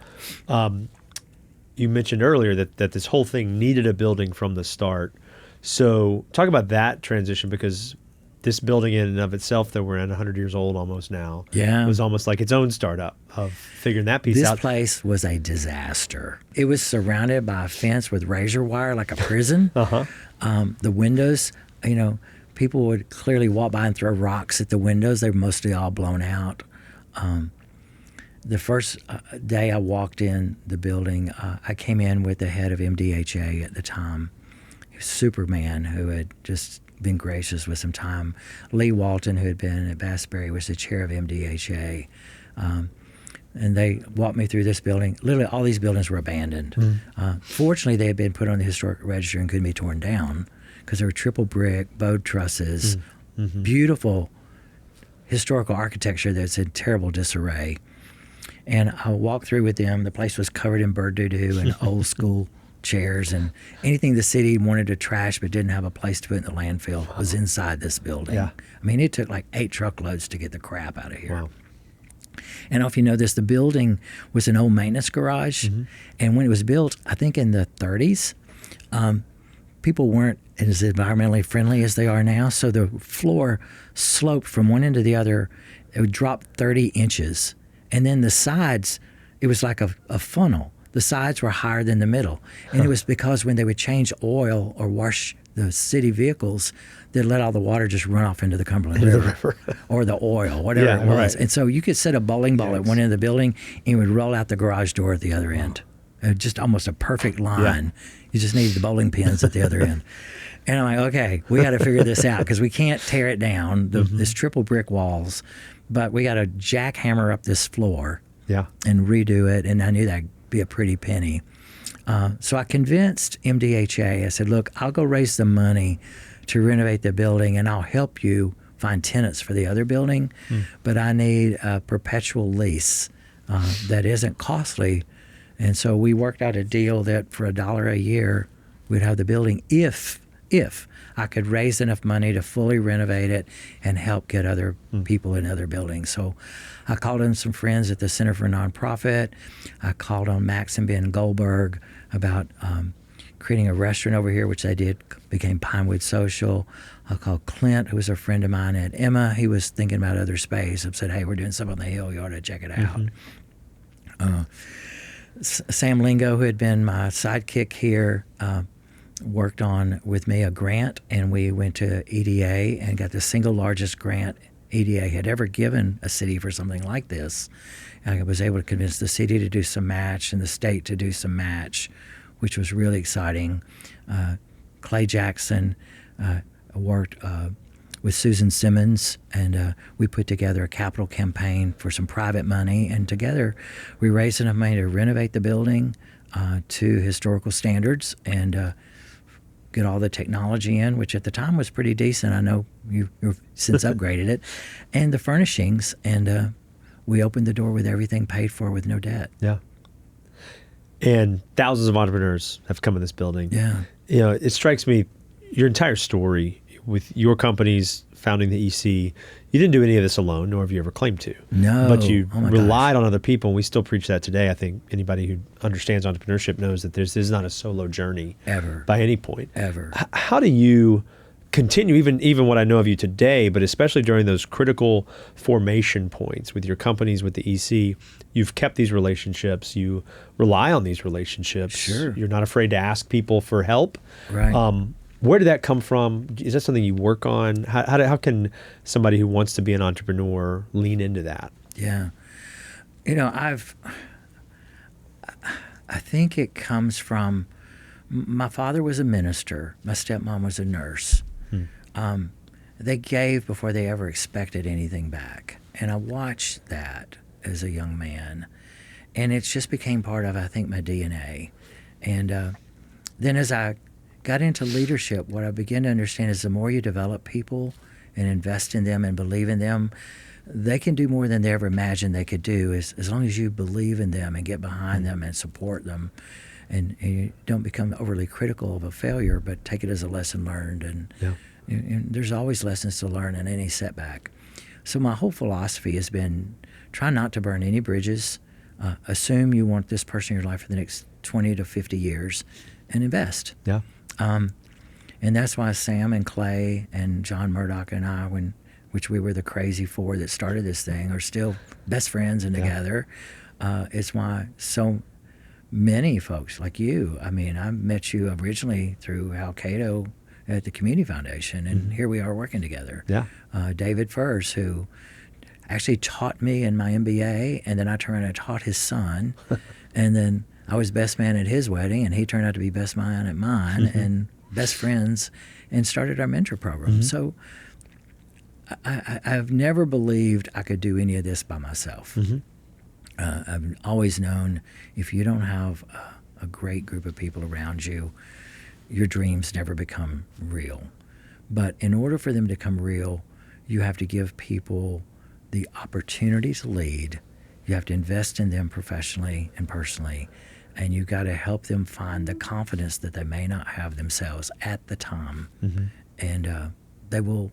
You mentioned earlier that this whole thing needed a building from the start. So talk about that transition, because this building in and of itself that we're in, 100 years old almost now, was almost like its own startup of figuring that piece out. This place was a disaster. It was surrounded by a fence with razor wire like a prison. The windows, you know, people would clearly walk by and throw rocks at the windows. They were mostly all blown out. The first day I walked in the building, I came in with the head of MDHA at the time. He was Superman who had just been gracious with some time. Lee Walton, who had been at Bassbury, was the chair of MDHA. And they walked me through this building. Literally, all these buildings were abandoned. Fortunately, they had been put on the historic register and couldn't be torn down because they were triple brick, bowed trusses, beautiful historical architecture that's in terrible disarray. And I walked through with them. The place was covered in bird doo-doo and old school chairs, and anything the city wanted to trash but didn't have a place to put in the landfill was inside this building. I mean, it took like 8 truckloads to get the crap out of here. And if you know this, the building was an old maintenance garage. And when it was built, I think in the 30s, people weren't as environmentally friendly as they are now. So the floor sloped from one end to the other. It would drop 30 inches. And then the sides, it was like a funnel. The sides were higher than the middle. And it was because when they would change oil or wash the city vehicles, they'd let all the water just run off into the Cumberland River or the oil, whatever it was. And so you could set a bowling ball at one end of the building and it would roll out the garage door at the other end. Just almost a perfect line. You just needed the bowling pins at the other end. And I'm like, okay, we got to figure this out because we can't tear it down, this triple brick walls, but we got to jackhammer up this floor and redo it. And I knew that'd be a pretty penny. So I convinced MDHA. I said, look, I'll go raise the money to renovate the building and I'll help you find tenants for the other building, but I need a perpetual lease that isn't costly. And so we worked out a deal that for $1 a year, we'd have the building if I could raise enough money to fully renovate it and help get other people in other buildings. So I called in some friends at the Center for Nonprofit. I called on Max and Ben Goldberg about creating a restaurant over here, which they did, became Pinewood Social. I called Clint, who was a friend of mine at Emma. He was thinking about other space. I said, hey, we're doing something on the hill. You ought to check it out. Sam Lingo, who had been my sidekick here, worked on with me a grant, and we went to EDA and got the single largest grant EDA had ever given a city for something like this. And I was able to convince the city to do some match and the state to do some match, which was really exciting. Clay Jackson worked with Susan Simmons, and we put together a capital campaign for some private money, and together we raised enough money to renovate the building to historical standards and get all the technology in, which at the time was pretty decent. I know you've since upgraded it, and the furnishings, and we opened the door with everything paid for with no debt. Yeah. And thousands of entrepreneurs have come in this building. Yeah. You know, it strikes me, your entire story, with your companies founding the EC, you didn't do any of this alone, nor have you ever claimed to. No. But you Oh my relied gosh. on other people, and we still preach that today. I think anybody who understands entrepreneurship knows that this is not a solo journey Ever. by any point. Ever. How do you continue, even what I know of you today, but especially during those critical formation points with your companies, with the EC, you've kept these relationships, you rely on these relationships. Sure. You're not afraid to ask people for help. Right. Where did that come from? Is that something you work on? How can somebody who wants to be an entrepreneur lean into that? Yeah. You know, I think it comes from, my father was a minister. My stepmom was a nurse. They gave before they ever expected anything back. And I watched that as a young man. And it just became part of, I think, my DNA. And then as I got into leadership, what I began to understand is the more you develop people and invest in them and believe in them, they can do more than they ever imagined they could do, as long as you believe in them and get behind them and support them. And you don't become overly critical of a failure, but take it as a lesson learned. And there's always lessons to learn in any setback. So my whole philosophy has been try not to burn any bridges. Assume you want this person in your life for the next 20 to 50 years and invest. Yeah. And that's why Sam and Clay and John Murdoch and I, which we were the crazy four that started this thing, are still best friends and together. It's why so many folks like you, I mean, I met you originally through Al Cato at the Community Foundation, and here we are working together. Yeah. David Furs, who actually taught me in my MBA, and then I turned around and taught his son, and then I was best man at his wedding, and he turned out to be best man at mine, and best friends, and started our mentor program. So I've never believed I could do any of this by myself. I've always known if you don't have a great group of people around you, your dreams never become real. But in order for them to become real, you have to give people the opportunity to lead. You have to invest in them professionally and personally, and you got to help them find the confidence that they may not have themselves at the time, and they will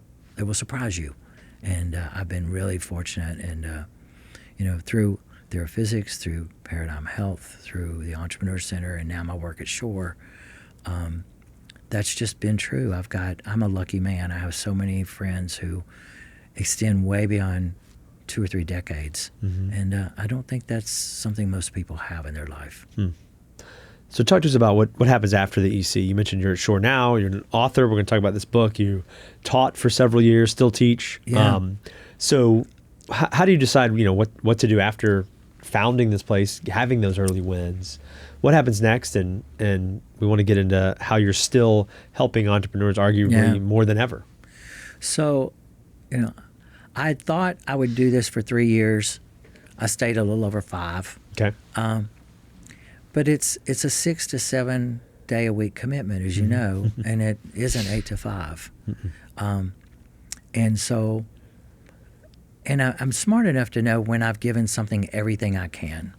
surprise you. And I've been really fortunate, and through Teraphysics, through Paradigm Health, through the Entrepreneur Center, and now my work at Shore. That's just been true. I'm a lucky man. I have so many friends who extend way beyond 2 or 3 decades. And I don't think that's something most people have in their life. So talk to us about what happens after the EC. You mentioned you're at Shore now. You're an author. We're going to talk about this book. You taught for several years, still teach. Yeah. So how do you decide, what to do after founding this place, having those early wins? What happens next? And we want to get into how you're still helping entrepreneurs, arguably more than ever. So, I thought I would do this for 3 years. I stayed a little over 5. Okay. But it's a 6 to 7 day a week commitment, as you know, and it isn't 8 to 5. And so, I'm smart enough to know when I've given something everything I can.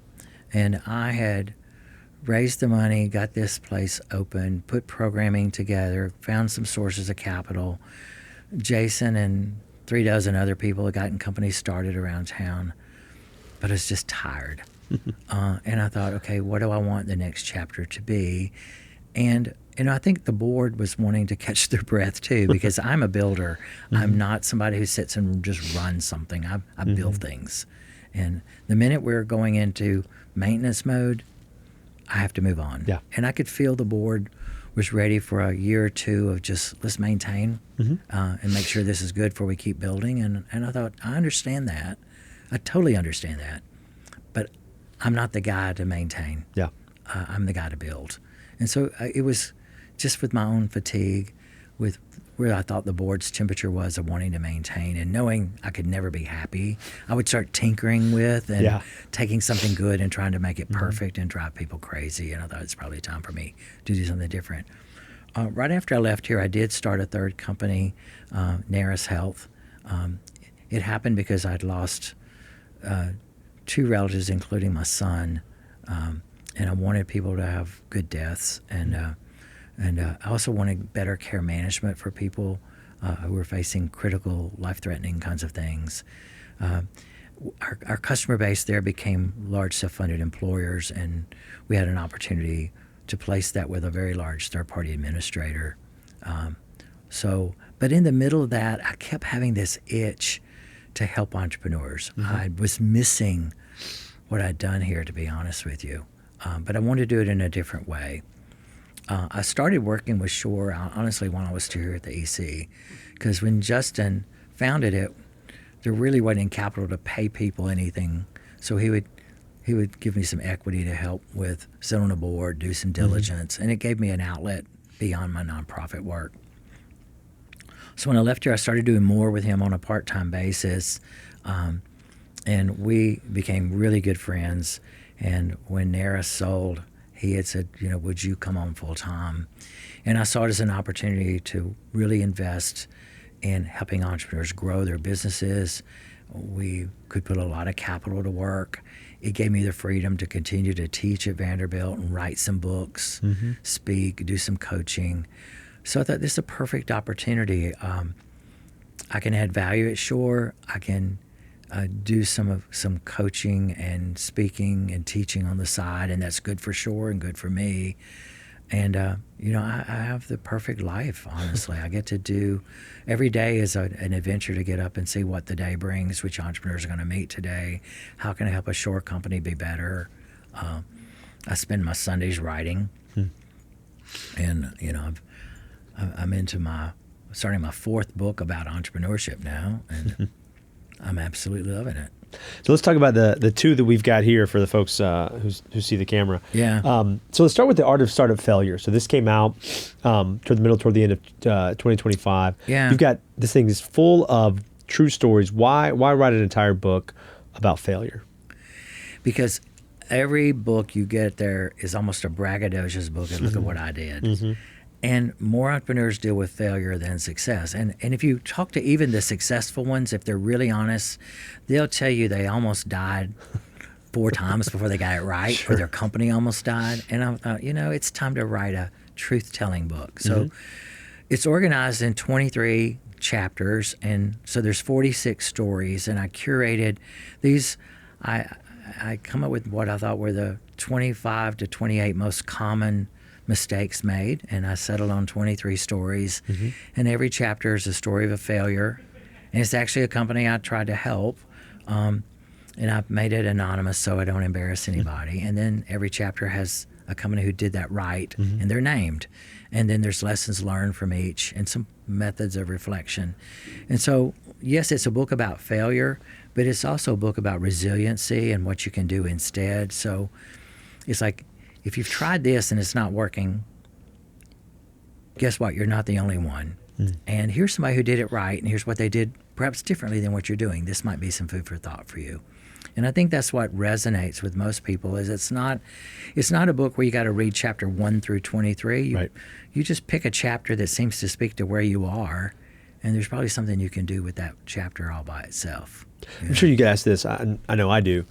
And I had raised the money, got this place open, put programming together, found some sources of capital. Jason and 3 dozen other people had gotten companies started around town, but I was just tired. And I thought, okay, what do I want the next chapter to be? And I think the board was wanting to catch their breath too, because I'm a builder. I'm not somebody who sits and just runs something. I build things. And the minute we're going into maintenance mode, I have to move on. Yeah. And I could feel the board was ready for a year or two of just let's maintain and make sure this is good before we keep building. And I thought, I understand that. I totally understand that. But I'm not the guy to maintain. Yeah. I'm the guy to build. And so it was just with my own fatigue, with where I thought the board's temperature was of wanting to maintain, and knowing I could never be happy, I would start tinkering with and taking something good and trying to make it perfect and drive people crazy. And I thought it's probably time for me to do something different. Right after I left here, I did start a third company, Naris Health. It happened because I'd lost 2 relatives, including my son, and I wanted people to have good deaths, and I also wanted better care management for people who were facing critical, life-threatening kinds of things. Our customer base there became large self-funded employers, and we had an opportunity to place that with a very large third-party administrator. But in the middle of that, I kept having this itch to help entrepreneurs. I was missing what I'd done here, to be honest with you. But I wanted to do it in a different way. I started working with Shore, honestly, when I was still here at the EC, because when Justin founded it, there really wasn't capital to pay people anything. So he would give me some equity to help with sit on a board, do some diligence, and it gave me an outlet beyond my nonprofit work. So when I left here, I started doing more with him on a part-time basis, and we became really good friends. And when Nara sold, he had said, would you come on full-time? And I saw it as an opportunity to really invest in helping entrepreneurs grow their businesses. We could put a lot of capital to work. It gave me the freedom to continue to teach at Vanderbilt and write some books, speak, do some coaching. So I thought this is a perfect opportunity. I can add value at Shore. I can do some coaching and speaking and teaching on the side, and that's good for Shore and good for me. And I have the perfect life, honestly. I get to do every day is an adventure to get up and see what the day brings, which entrepreneurs are going to meet today. How can I help a Shore company be better? I spend my Sundays writing, and I'm into starting my fourth book about entrepreneurship now, and I'm absolutely loving it. So let's talk about the two that we've got here for the folks who see the camera. Yeah. So let's start with The Art of Startup Failure. So this came out toward the end of 2025. Yeah. You've got, this thing is full of true stories. Why write an entire book about failure? Because every book you get there is almost a braggadocious book. And look at what I did. And more entrepreneurs deal with failure than success. And if you talk to even the successful ones, if they're really honest, they'll tell you they almost died 4 times before they got it right, or their company almost died. And I thought, it's time to write a truth-telling book. So it's organized in 23 chapters, and so there's 46 stories, and I curated these. I come up with what I thought were the 25 to 28 most common mistakes made, and I settled on 23 stories. And every chapter is a story of a failure, and it's actually a company I tried to help, and I've made it anonymous so I don't embarrass anybody. And then every chapter has a company who did that right, and they're named. And then there's lessons learned from each and some methods of reflection. And so, yes, it's a book about failure, but it's also a book about resiliency and what you can do instead. So it's like, if you've tried this and it's not working, guess what? You're not the only one. And here's somebody who did it right, and here's what they did perhaps differently than what you're doing. This might be some food for thought for you. And I think that's what resonates with most people is it's not a book where you got to read chapter 1 through 23. You just pick a chapter that seems to speak to where you are, and there's probably something you can do with that chapter all by itself. I'm sure you get asked this. I know I do.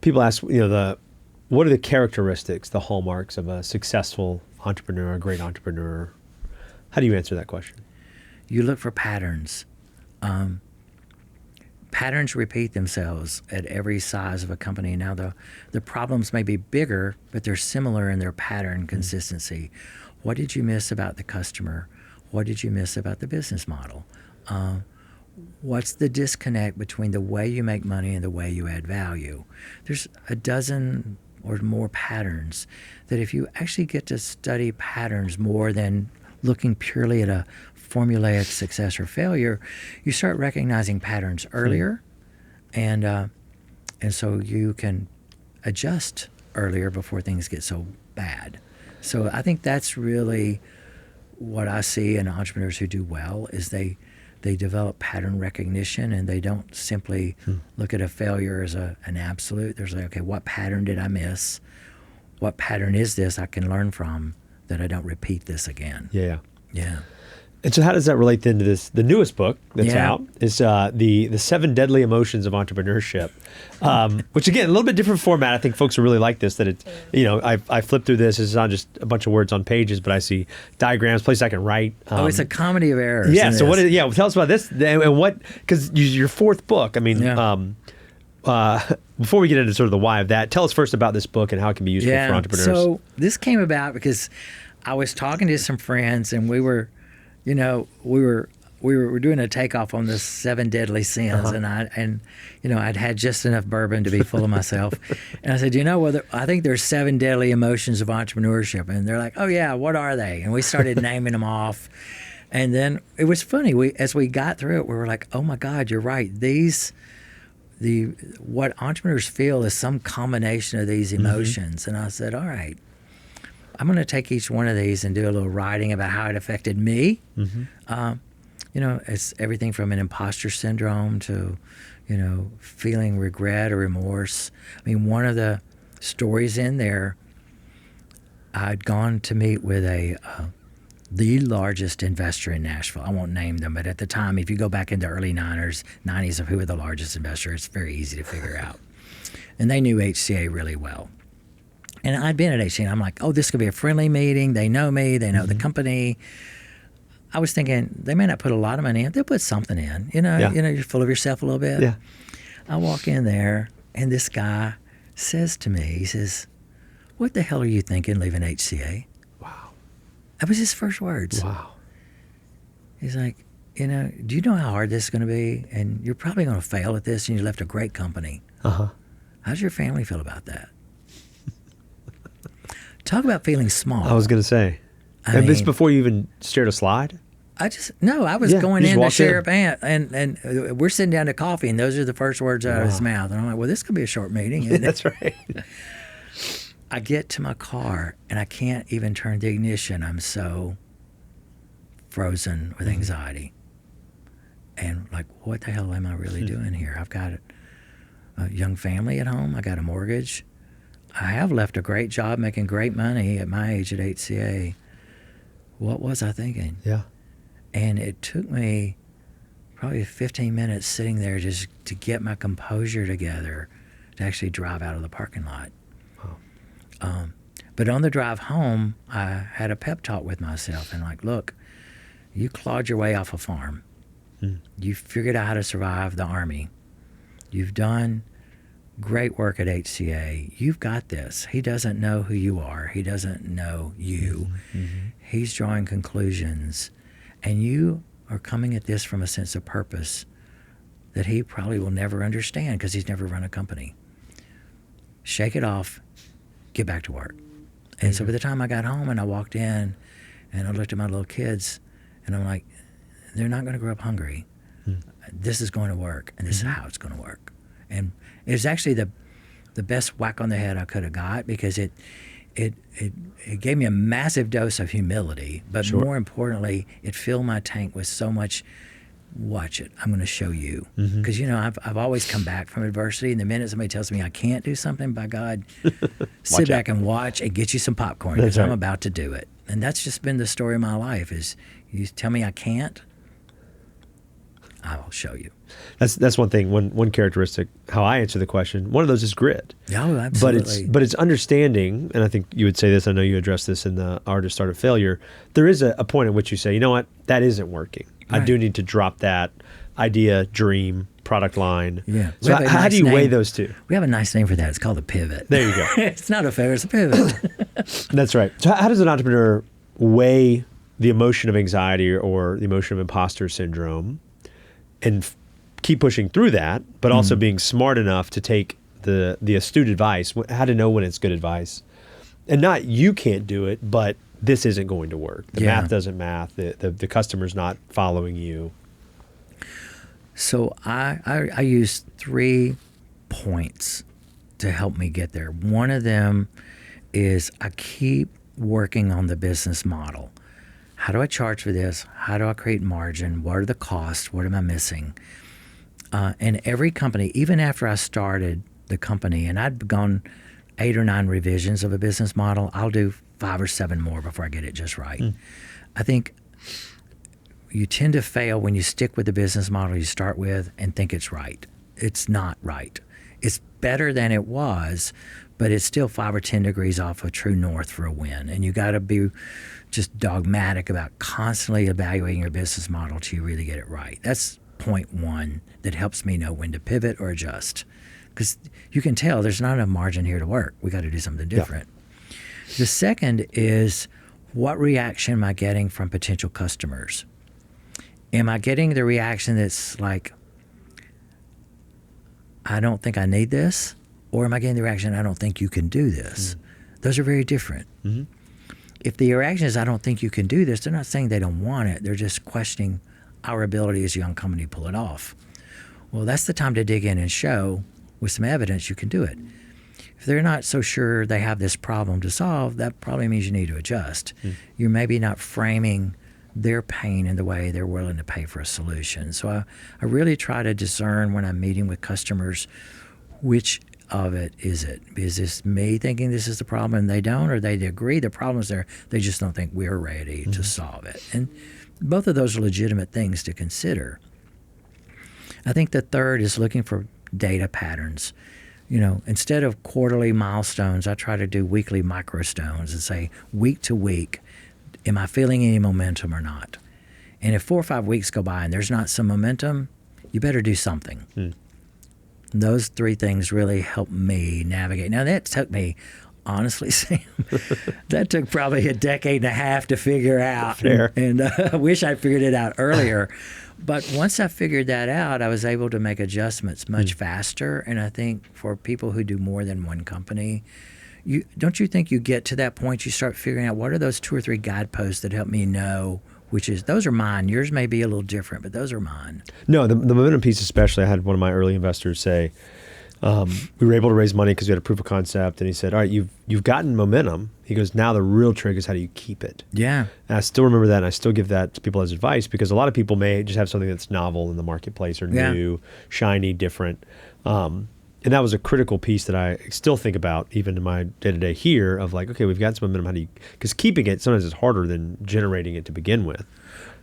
People ask, what are the characteristics, the hallmarks of a successful entrepreneur, a great entrepreneur? How do you answer that question? You look for patterns. Patterns repeat themselves at every size of a company. Now, the problems may be bigger, but they're similar in their pattern consistency. What did you miss about the customer? What did you miss about the business model? What's the disconnect between the way you make money and the way you add value? There's a dozen or more patterns that if you actually get to study patterns more than looking purely at a formulaic success or failure, you start recognizing patterns earlier, and so you can adjust earlier before things get so bad. So I think that's really what I see in entrepreneurs who do well is they develop pattern recognition, and they don't simply look at a failure as an absolute. There's like, okay, what pattern did I miss? What pattern is this I can learn from that I don't repeat this again? Yeah. And so how does that relate then to the newest book that's Yeah. out? Is the 7 Deadly Emotions of Entrepreneurship, which again, a little bit different format. I think folks will really like this, that it, I flipped through this. It's not just a bunch of words on pages, but I see diagrams, places I can write. It's a comedy of errors. Yeah. in So this. tell us about this and what, because your 4th book, I mean, Yeah. before we get into sort of the why of that, tell us first about this book and how it can be useful for entrepreneurs. So this came about because I was talking to some friends, and we were doing a takeoff on the 7 deadly sins, and I'd had just enough bourbon to be full of myself, and I said, I think there's 7 deadly emotions of entrepreneurship, and they're like, oh yeah, what are they? And we started naming them off, and then it was funny. As we got through it, we were like, oh my God, you're right. What entrepreneurs feel is some combination of these emotions, and I said, all right. I'm going to take each one of these and do a little writing about how it affected me. It's everything from an imposter syndrome to, feeling regret or remorse. I mean, one of the stories in there, I'd gone to meet with the largest investor in Nashville. I won't name them, but at the time, if you go back into early 90s of who were the largest investor, it's very easy to figure out. And they knew HCA really well. And I'd been at HCA, and I'm like, oh, this could be a friendly meeting. They know me. They know the company. I was thinking they may not put a lot of money in. They'll put something in. You're full of yourself a little bit. Yeah. I walk in there, and this guy says to me, he says, what the hell are you thinking leaving HCA? Wow. That was his first words. Wow. He's like, do you know how hard this is going to be? And you're probably going to fail at this, and you left a great company. How's your family feel about that? Talk about feeling small. I was going to say. And this before you even shared a slide? I was going in to share a pant, and we're sitting down to coffee, and those are the first words out of his mouth. And I'm like, well, this could be a short meeting. Isn't That's it? right. I get to my car, and I can't even turn the ignition. I'm so frozen with anxiety. And like, what the hell am I really doing here? I've got a young family at home. I got a mortgage. I have left a great job making great money at my age at HCA. What was I thinking? Yeah. And it took me probably 15 minutes sitting there just to get my composure together to actually drive out of the parking lot. Wow. But on the drive home, I had a pep talk with myself and like, look, you clawed your way off a farm. You figured out how to survive the Army. You've done great work at HCA. You've got this. He doesn't know who you are. He doesn't know you. He's drawing conclusions. And you are coming at this from a sense of purpose that he probably will never understand because he's never run a company. Shake it off. Get back to work. And so by the time I got home and I walked in and I looked at my little kids and I'm like, they're not going to grow up hungry. This is going to work, and this is how it's going to work. And it was actually the best whack on the head I could have got because it gave me a massive dose of humility, but more importantly, it filled my tank with so much, watch it, I'm going to show you. Because, I've always come back from adversity, and the minute somebody tells me I can't do something, by God, sit back and watch and get you some popcorn because I'm about to do it. And that's just been the story of my life is you tell me I can't, I'll show you. That's one thing. One characteristic. How I answer the question. One of those is grit. Oh, absolutely. But it's understanding. And I think you would say this. I know you addressed this in the Art of Startup Failure. There is a point at which you say, you know what, that isn't working. Right. I do need to drop that idea, dream, product line. Yeah. So how do you weigh those two? We have a nice name for that. It's called a pivot. There you go. It's not a failure. It's a pivot. That's right. So how does an entrepreneur weigh the emotion of anxiety or the emotion of imposter syndrome and keep pushing through that, but also being smart enough to take the astute advice, how to know when it's good advice, and not you can't do it, but this isn't going to work. The math doesn't math. The customer's not following you. So I use 3 points to help me get there. One of them is I keep working on the business model. How do I charge for this? How do I create margin? What are the costs? What am I missing? And every company, even after I started the company, and I'd gone 8 or 9 revisions of a business model, I'll do 5 or 7 more before I get it just right. I think you tend to fail when you stick with the business model you start with and think it's right. It's not right. It's better than it was, but it's still 5 or 10 degrees off of true north for a win. And you got to be just dogmatic about constantly evaluating your business model till you really get it right. That's point one that helps me know when to pivot or adjust. Because you can tell there's not enough margin here to work. We got to do something different. Yeah. The second is, what reaction am I getting from potential customers? Am I getting the reaction that's like, I don't think I need this? Or am I getting the reaction, I don't think you can do this? Those are very different. If the reaction is, I don't think you can do this, they're not saying they don't want it. They're just questioning our ability as a young company to pull it off. Well, that's the time to dig in and show with some evidence you can do it. If they're not so sure they have this problem to solve, that probably means you need to adjust. You're maybe not framing their pain in the way they're willing to pay for a solution. So I really try to discern when I'm meeting with customers, which of it is it? Is this me thinking this is the problem and they don't, or they agree the problem's there, they just don't think we're ready to solve it? And both of those are legitimate things to consider. I think the third is looking for data patterns. You know, instead of quarterly milestones, I try to do weekly microstones and say, week to week, am I feeling any momentum or not? And if 4 or 5 weeks go by and there's not some momentum, you better do something. Those 3 things really help me navigate. Now, that took me, honestly, Sam, that took probably a decade and a half to figure out. Fair. And I wish I figured it out earlier. But once I figured that out, I was able to make adjustments much faster. And I think for people who do more than one company, don't you think you get to that point, you start figuring out what are those 2 or 3 guideposts that help me know which is, those are mine. Yours may be a little different, but those are mine. No, the momentum piece especially, I had one of my early investors say, we were able to raise money because we had a proof of concept, and he said, all right, you've gotten momentum. He goes, now the real trick is how do you keep it? Yeah. And I still remember that, and I still give that to people as advice, because a lot of people may just have something that's novel in the marketplace or new, shiny, different. And that was a critical piece that I still think about even in my day-to-day here of like, okay, we've got some momentum. How do you, because keeping it sometimes is harder than generating it to begin with.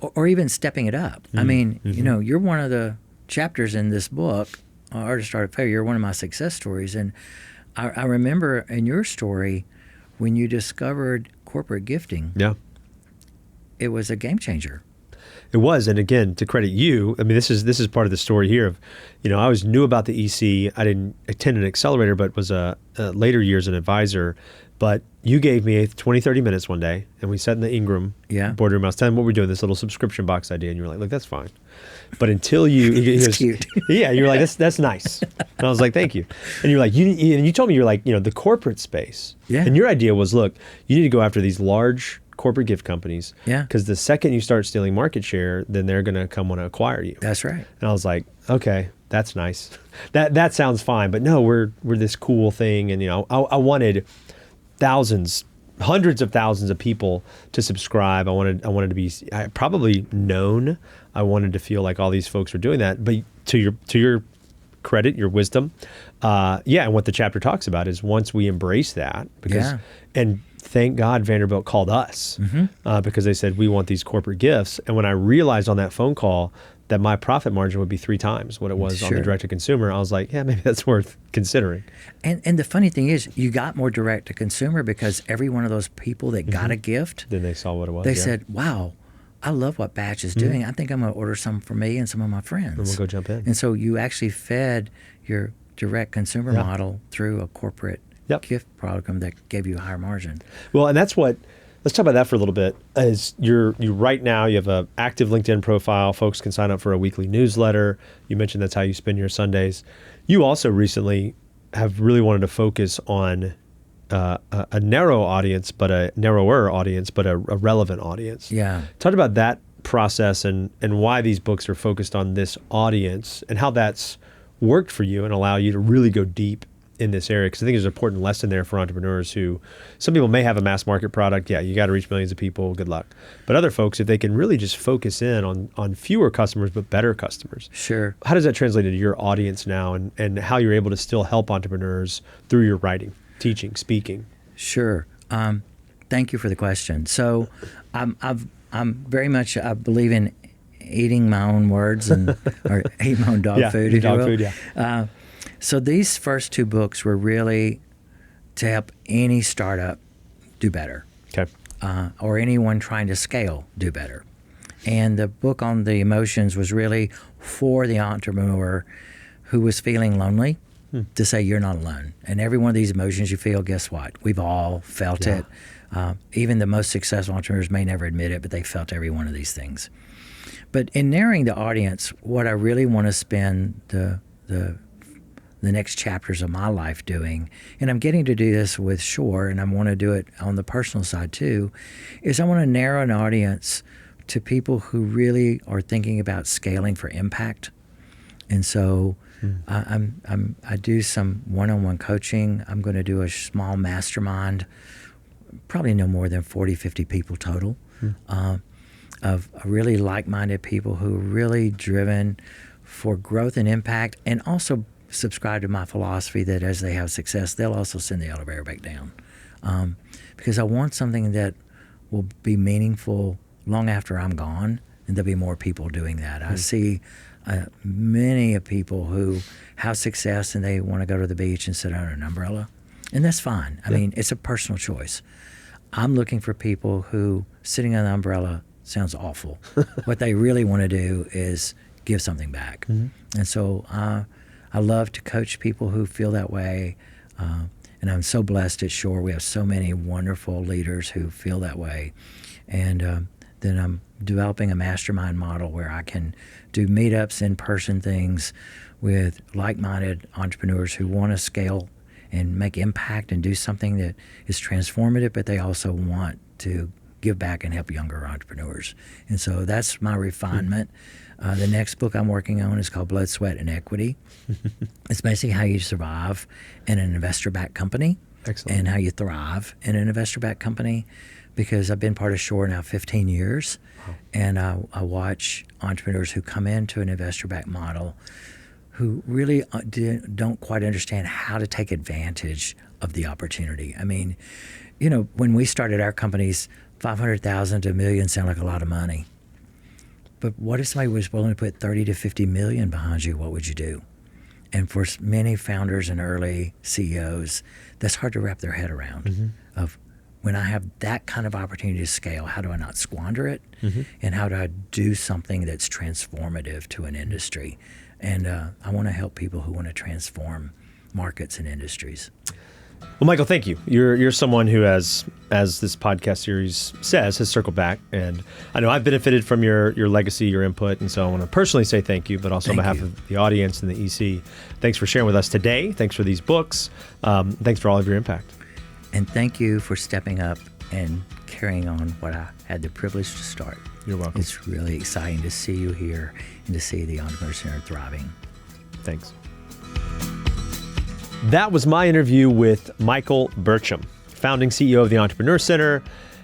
Or even stepping it up. I mean, you know, you're one of the chapters in this book, Artist Art of Failure. You're one of my success stories. And I remember in your story, when you discovered corporate gifting, it was a game changer. It was, and again, to credit you, I mean, this is part of the story here of, you know, I always knew about the EC. I didn't attend an accelerator, but was later years an advisor. But you gave me 20, 30 minutes one day, and we sat in the Ingram boardroom. I was telling him what we're doing, this little subscription box idea, and you were like, look, that's fine. But until you, it's cute. Yeah, you were like, that's nice. And I was like, thank you. And you're like, you told me, you're like, you know, the corporate space. Yeah. And your idea was, look, you need to go after these large corporate gift companies. Yeah. Because the second you start stealing market share, then they're going to come want to acquire you. That's right. And I was like, okay, that's nice. That sounds fine. But no, we're this cool thing. And, you know, I wanted thousands, hundreds of thousands of people to subscribe. I wanted to be probably known. I wanted to feel like all these folks were doing that. But to your credit, your wisdom, and what the chapter talks about is once we embrace that, because and thank God Vanderbilt called us because they said we want these corporate gifts. And when I realized on that phone call that my profit margin would be 3 times what it was on the direct to consumer, I was like, yeah, maybe that's worth considering. And the funny thing is, you got more direct to consumer because every one of those people that got a gift, then they saw what it was. They said, wow, I love what Batch is doing. I think I'm going to order some for me and some of my friends. And we'll go jump in. And so you actually fed your direct consumer model through a corporate gift program that gave you a higher margin. Well, and that's what, let's talk about that for a little bit. As you right now, you have an active LinkedIn profile. Folks can sign up for a weekly newsletter. You mentioned that's how you spend your Sundays. You also recently have really wanted to focus on a narrow audience, but a narrower audience, but a relevant audience. Yeah. Talk about that process and why these books are focused on this audience and how that's worked for you and allow you to really go deep in this area. Because I think there's an important lesson there for entrepreneurs who, some people may have a mass market product. Yeah, you got to reach millions of people. Good luck. But other folks, if they can really just focus in on fewer customers, but better customers. Sure. How does that translate into your audience now and how you're able to still help entrepreneurs through your writing, teaching, speaking? Sure. Thank you for the question. So I'm very much, I believe in eating my own words or eat my own dog food, if dog you will. food, yeah. So these first 2 books were really to help any startup do better, Okay. or anyone trying to scale do better. And the book on the emotions was really for the entrepreneur who was feeling lonely to say you're not alone. And every one of these emotions you feel, guess what? We've all felt it. Even the most successful entrepreneurs may never admit it, but they felt every one of these things. But in narrowing the audience, what I really want to spend the next chapters of my life doing, and I'm getting to do this with Shore, and I want to do it on the personal side too, is I want to narrow an audience to people who really are thinking about scaling for impact. And so I do some one-on-one coaching. I'm going to do a small mastermind, probably no more than 40, 50 people total, of really like-minded people who are really driven for growth and impact, and also subscribe to my philosophy that as they have success, they'll also send the elevator back down. Because I want something that will be meaningful long after I'm gone, and there'll be more people doing that. I see many people who have success and they want to go to the beach and sit under an umbrella, and that's fine. I mean, it's a personal choice. I'm looking for people who sitting on an umbrella sounds awful. What they really want to do is give something back. And so I love to coach people who feel that way. And I'm so blessed at Shore. We have so many wonderful leaders who feel that way. And then I'm developing a mastermind model where I can do meetups, in-person things with like-minded entrepreneurs who want to scale and make impact and do something that is transformative, but they also want to give back and help younger entrepreneurs. And so that's my refinement. The next book I'm working on is called Blood, Sweat, and Equity. It's basically how you survive in an investor-backed company. Excellent. And how you thrive in an investor-backed company, because I've been part of Shore now 15 years, and I watch entrepreneurs who come into an investor-backed model who really don't quite understand how to take advantage of the opportunity. I mean, you know, when we started our companies, 500,000 to $1 million sound like a lot of money. But what if somebody was willing to put 30 to 50 million behind you? What would you do? And for many founders and early CEOs, that's hard to wrap their head around. Of when I have that kind of opportunity to scale, how do I not squander it? And how do I do something that's transformative to an industry? And I want to help people who want to transform markets and industries. Well, Michael, thank you. You're someone who has, as this podcast series says, has circled back. And I know I've benefited from your legacy, your input. And so I want to personally say thank you, but also on behalf of the audience and the EC, thanks for sharing with us today. Thanks for these books. Thanks for all of your impact. And thank you for stepping up and carrying on what I had the privilege to start. You're welcome. It's really exciting to see you here and to see the Entrepreneur Center thriving. Thanks. That was my interview with Michael Burcham, founding CEO of the Entrepreneur Center,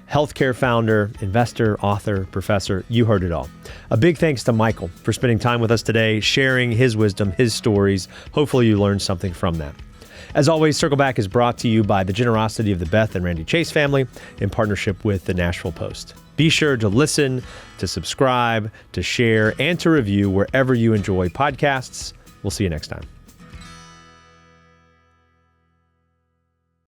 healthcare founder, investor, author, professor. You heard it all. A big thanks to Michael for spending time with us today, sharing his wisdom, his stories. Hopefully you learned something from that. As always, Circle Back is brought to you by the generosity of the Beth and Randy Chase family in partnership with the Nashville Post. Be sure to listen, to subscribe, to share, and to review wherever you enjoy podcasts. We'll see you next time.